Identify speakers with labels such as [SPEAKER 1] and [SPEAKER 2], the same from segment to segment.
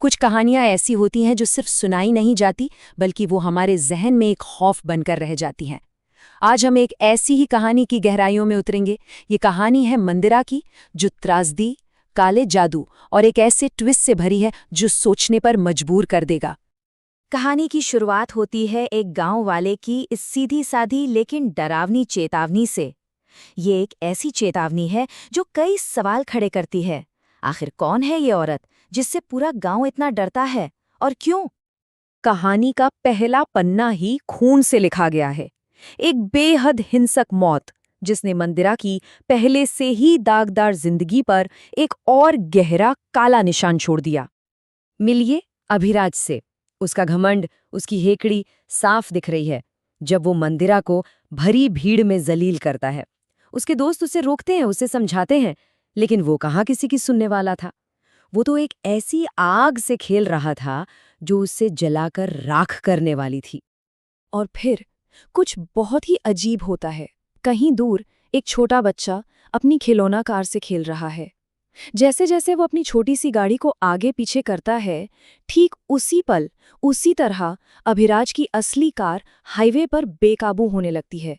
[SPEAKER 1] कुछ कहानियां ऐसी होती हैं जो सिर्फ सुनाई नहीं जाती, बल्कि वो हमारे जहन में एक खौफ बनकर रह जाती हैं। आज हम एक ऐसी ही कहानी की गहराइयों में उतरेंगे। ये कहानी है मंदिरा की, जो त्रासदी, काले जादू और एक ऐसे ट्विस्ट से भरी है जो सोचने पर मजबूर कर देगा।
[SPEAKER 2] कहानी की शुरुआत होती है एक गांव वाले की इस सीधी-सादी लेकिन डरावनी चेतावनी से। ये एक ऐसी चेतावनी है जो कई सवाल खड़े करती है। आखिर कौन है ये औरत जिससे पूरा गांव इतना डरता है, और क्यों?
[SPEAKER 1] कहानी का पहला पन्ना ही खून से लिखा गया है। एक बेहद हिंसक मौत जिसने मंदिरा की पहले से ही दागदार जिंदगी पर एक और गहरा काला निशान छोड़ दिया। मिलिए अभिराज से। उसका घमंड, उसकी हेकड़ी साफ दिख रही है जब वो मंदिरा को भरी भीड़ में जलील करता है। उसके दोस्त उसे रोकते हैं, उसे समझाते हैं, लेकिन वो कहाँ किसी की सुनने वाला था। वो तो एक ऐसी आग से खेल रहा था जो उससे जलाकर राख करने वाली थी। और फिर कुछ बहुत ही अजीब होता है। कहीं दूर एक छोटा बच्चा अपनी खिलौना कार से खेल रहा है। जैसे जैसे वो अपनी छोटी सी गाड़ी को आगे पीछे करता है, ठीक उसी पल, उसी तरह अभिराज की असली कार हाईवे पर बेकाबू होने लगती है।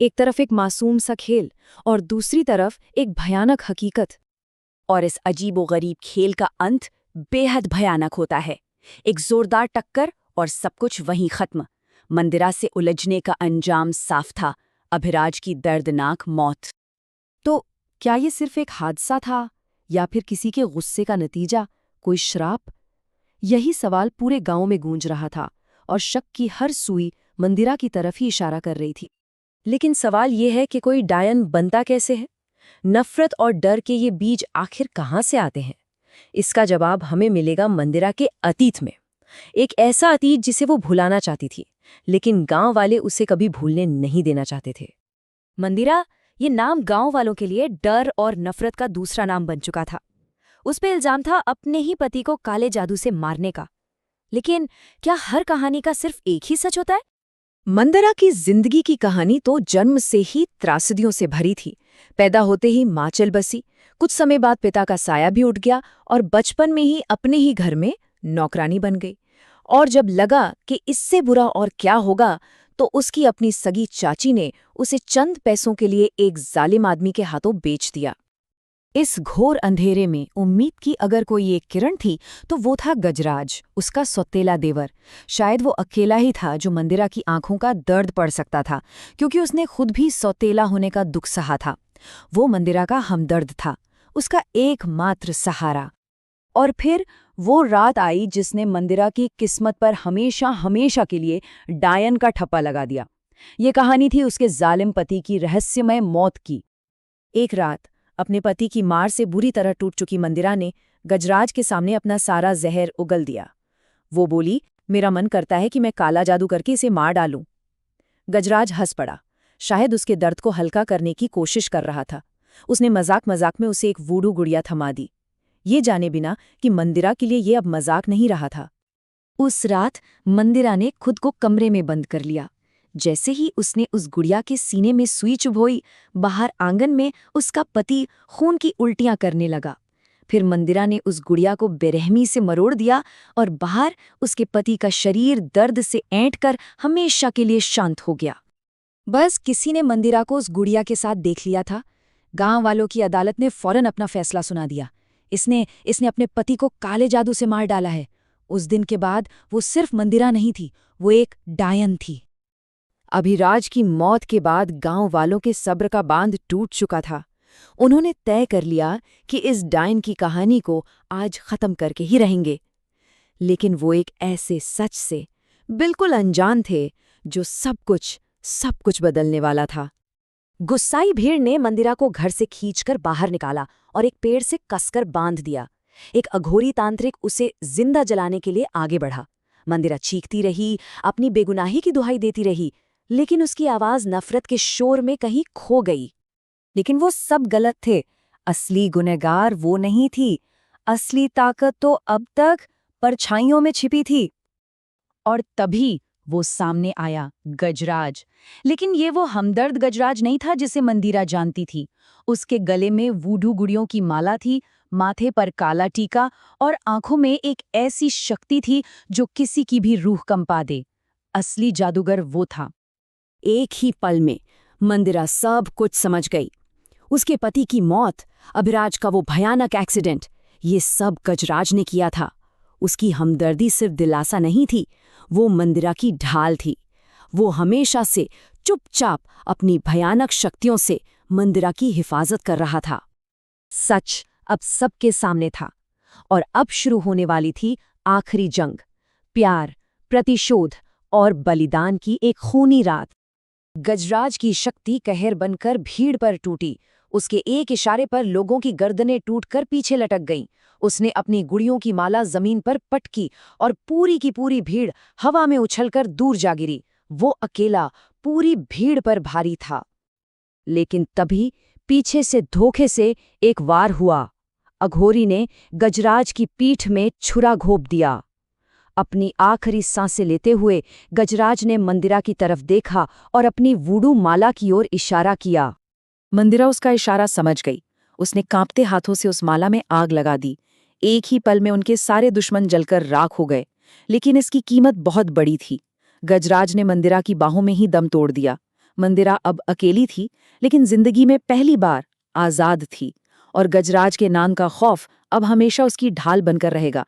[SPEAKER 1] एक तरफ एक मासूम सा खेल और दूसरी तरफ एक भयानक हकीकत। और इस अजीबोगरीब खेल का अंत बेहद भयानक होता है। एक जोरदार टक्कर और सब कुछ वहीं खत्म। मंदिरा से उलझने का अंजाम साफ था, अभिराज की दर्दनाक मौत। तो क्या ये सिर्फ एक हादसा था, या फिर किसी के गुस्से का नतीजा, कोई श्राप? यही सवाल पूरे गांव में गूंज रहा था, और शक की हर सुई मंदिरा की तरफ ही इशारा कर रही थी। लेकिन सवाल ये है कि कोई डायन बनता कैसे है? नफरत और डर के ये बीज आखिर कहाँ से आते हैं? इसका जवाब हमें मिलेगा मंदिरा के अतीत में। एक ऐसा अतीत जिसे वो भुलाना चाहती थी, लेकिन गांव वाले उसे कभी भूलने नहीं देना चाहते थे। मंदिरा, ये नाम गांव वालों के लिए डर और नफरत का दूसरा नाम बन चुका था। उस पे इल्जाम था अपने ही पति को काले जादू से मारने का। लेकिन क्या हर कहानी का सिर्फ एक ही सच होता है? मंदिरा की जिंदगी की कहानी तो जन्म से ही त्रासदियों से भरी थी। पैदा होते ही माँ चल बसी, कुछ समय बाद पिता का साया भी उठ गया और बचपन में ही अपने ही घर में नौकरानी बन गई। और जब लगा कि इससे बुरा और क्या होगा, तो उसकी अपनी सगी चाची ने उसे चंद पैसों के लिए एक जालिम आदमी के हाथों बेच दिया। इस घोर अंधेरे में उम्मीद की अगर कोई एक किरण थी, तो वो था गजराज, उसका सौतेला देवर। शायद वो अकेला ही था जो मंदिरा की आंखों का दर्द पड़ सकता था, क्योंकि उसने खुद भी सौतेला होने का दुख सहा था। वो मंदिरा का हमदर्द था, उसका एकमात्र सहारा। और फिर वो रात आई जिसने मंदिरा की किस्मत पर हमेशा हमेशा के लिए डायन का ठप्पा लगा दिया। ये कहानी थी उसके जालिम पति की रहस्यमय मौत की। एक रात अपने पति की मार से बुरी तरह टूट चुकी मंदिरा ने गजराज के सामने अपना सारा जहर उगल दिया। वो बोली, मेरा मन करता है कि मैं काला जादू करके इसे मार डालूं। गजराज हंस पड़ा, शायद उसके दर्द को हल्का करने की कोशिश कर रहा था। उसने मजाक मजाक में उसे एक वूडू गुड़िया थमा दी, ये जाने बिना कि मंदिरा के लिए ये अब मजाक नहीं रहा था। उस रात मंदिरा ने खुद को कमरे में बंद कर लिया। जैसे ही उसने उस गुड़िया के सीने में सुई चुभोई, बाहर आंगन में उसका पति खून की उल्टियां करने लगा। फिर मंदिरा ने उस गुड़िया को बेरहमी से मरोड़ दिया और बाहर उसके पति का शरीर दर्द से ऐंठकर हमेशा के लिए शांत हो गया। बस किसी ने मंदिरा को उस गुड़िया के साथ देख लिया था। गांव वालों की अदालत ने फौरन अपना फैसला सुना दिया। इसने अपने पति को काले जादू से मार डाला है। उस दिन के बाद वो सिर्फ मंदिरा नहीं थी, वो एक डायन थी। अभिराज की मौत के बाद गांव वालों के सब्र का बांध टूट चुका था। उन्होंने तय कर लिया कि इस डायन की कहानी को आज खत्म करके ही रहेंगे। लेकिन वो एक ऐसे सच से बिल्कुल अनजान थे जो सब कुछ बदलने वाला था। गुस्साई भीड़ ने मंदिरा को घर से खींचकर बाहर निकाला और एक पेड़ से कसकर बांध दिया। एक अघोरी तांत्रिक उसे जिंदा जलाने के लिए आगे बढ़ा। मंदिरा चीखती रही, अपनी बेगुनाही की दुहाई देती रही, लेकिन उसकी आवाज नफरत के शोर में कहीं खो गई। लेकिन वो सब गलत थे। असली गुनहगार वो नहीं थी। असली ताकत तो अब तक परछाइयों में छिपी थी। और तभी वो सामने आया, गजराज। लेकिन ये वो हमदर्द गजराज नहीं था जिसे मंदिरा जानती थी। उसके गले में वूडू गुड़ियों की माला थी, माथे पर काला टीका और आंखों में एक ऐसी शक्ति थी जो किसी की भी रूह कंपा दे। असली जादूगर वो था।
[SPEAKER 3] एक ही पल में मंदिरा सब कुछ समझ गई। उसके पति की मौत, अभिराज का वो भयानक एक्सीडेंट, ये सब गजराज ने किया था। उसकी हमदर्दी सिर्फ दिलासा नहीं थी, वो मंदिरा की ढाल थी। वो हमेशा से चुपचाप अपनी भयानक शक्तियों से मंदिरा की हिफाजत कर रहा था।
[SPEAKER 1] सच अब सबके सामने था और अब शुरू होने वाली थी आखिरी जंग, प्यार, प्रतिशोध और बलिदान की एक खूनी रात। गजराज की शक्ति कहर बनकर भीड़ पर टूटी। उसके एक इशारे पर लोगों की गर्दनें टूटकर पीछे लटक गईं। उसने अपनी गुड़ियों की माला जमीन पर पटकी और पूरी की पूरी भीड़ हवा में उछलकर दूर जा गिरी। वो अकेला पूरी भीड़ पर भारी था। लेकिन तभी पीछे से धोखे से एक वार हुआ। अघोरी ने गजराज की पीठ में छुरा घोंप दिया। अपनी आखिरी सांसें लेते हुए गजराज ने मंदिरा की तरफ देखा और अपनी वुडू माला की ओर इशारा किया।
[SPEAKER 2] मंदिरा उसका इशारा समझ गई। उसने कांपते हाथों से उस माला में आग लगा दी। एक ही पल में उनके सारे दुश्मन जलकर राख हो गए। लेकिन इसकी कीमत बहुत बड़ी थी। गजराज ने मंदिरा की बाहों में ही दम तोड़ दिया। मंदिरा अब अकेली थी, लेकिन जिंदगी में पहली बार आजाद थी, और गजराज के नाम का खौफ अब हमेशा उसकी ढाल बनकर रहेगा।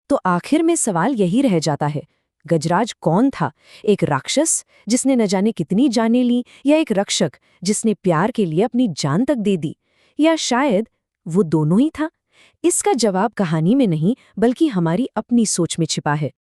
[SPEAKER 1] तो आखिर में सवाल यही रह जाता है, गजराज कौन था? एक राक्षस जिसने न जाने कितनी जानें ली, या एक रक्षक जिसने प्यार के लिए अपनी जान तक दे दी, या शायद वो दोनों ही था? इसका जवाब कहानी में नहीं बल्कि हमारी अपनी सोच में छिपा है।